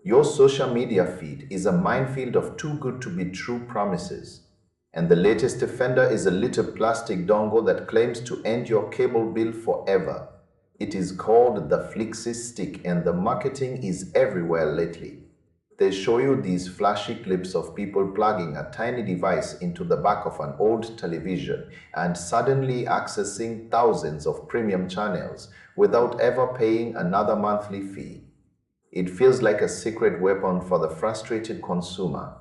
Your social media feed is a minefield of too good to be true promises. And the latest offender is a little plastic dongle that claims to end your cable bill forever. It is called the Flixy Stick, and the marketing is everywhere lately. They show you these flashy clips of people plugging a tiny device into the back of an old television and suddenly accessing thousands of premium channels without ever paying another monthly fee. It feels like a secret weapon for the frustrated consumer.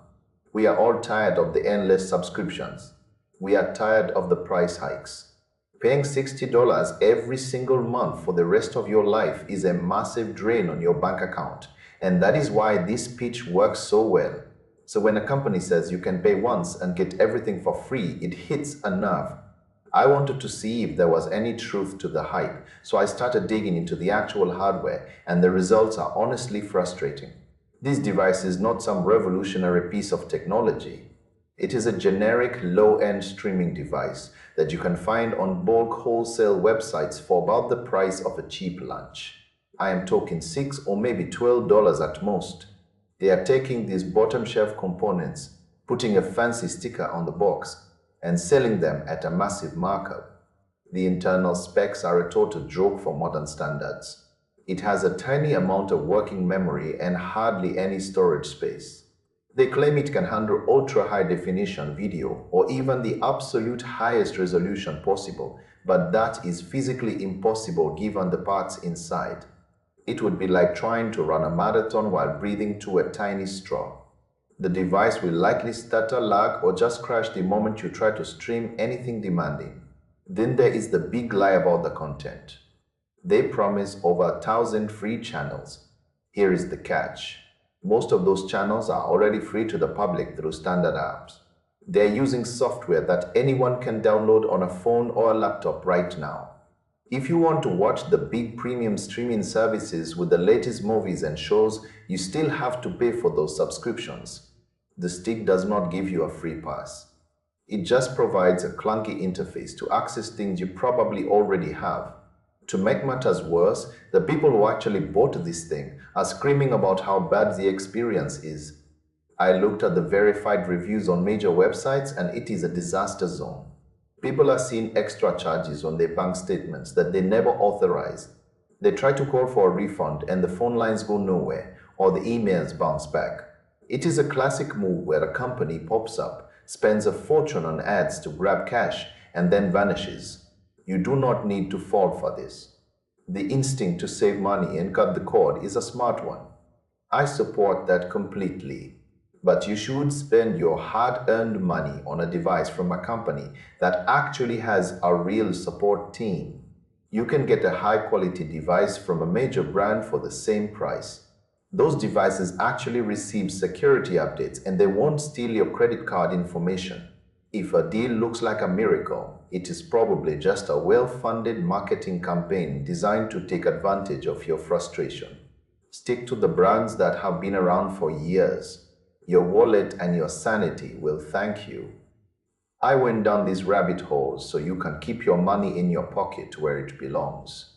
We are all tired of the endless subscriptions. We are tired of the price hikes. Paying $60 every single month for the rest of your life is a massive drain on your bank account. And that is why this pitch works so well. So when a company says you can pay once and get everything for free, it hits a nerve. I wanted to see if there was any truth to the hype, so I started digging into the actual hardware, and the results are honestly frustrating. This device is not some revolutionary piece of technology. It is a generic low-end streaming device that you can find on bulk wholesale websites for about the price of a cheap lunch. I am talking $6 or maybe $12 at most. They are taking these bottom shelf components, putting a fancy sticker on the box, and selling them at a massive markup. The internal specs are a total joke for modern standards. It has a tiny amount of working memory and hardly any storage space. They claim it can handle ultra-high definition video or even the absolute highest resolution possible, but that is physically impossible given the parts inside. It would be like trying to run a marathon while breathing through a tiny straw. The device will likely stutter, lag, or just crash the moment you try to stream anything demanding. Then there is the big lie about the content. They promise over 1,000 free channels. Here is the catch. Most of those channels are already free to the public through standard apps. They're using software that anyone can download on a phone or a laptop right now. If you want to watch the big premium streaming services with the latest movies and shows, you still have to pay for those subscriptions. The stick does not give you a free pass. It just provides a clunky interface to access things you probably already have. To make matters worse, the people who actually bought this thing are screaming about how bad the experience is. I looked at the verified reviews on major websites and it is a disaster zone. People are seeing extra charges on their bank statements that they never authorized. They try to call for a refund and the phone lines go nowhere, or the emails bounce back. It is a classic move where a company pops up, spends a fortune on ads to grab cash, and then vanishes. You do not need to fall for this. The instinct to save money and cut the cord is a smart one. I support that completely. But you should spend your hard-earned money on a device from a company that actually has a real support team. You can get a high-quality device from a major brand for the same price. Those devices actually receive security updates and they won't steal your credit card information. If a deal looks like a miracle, it is probably just a well-funded marketing campaign designed to take advantage of your frustration. Stick to the brands that have been around for years. Your wallet and your sanity will thank you. I went down these rabbit holes so you can keep your money in your pocket where it belongs.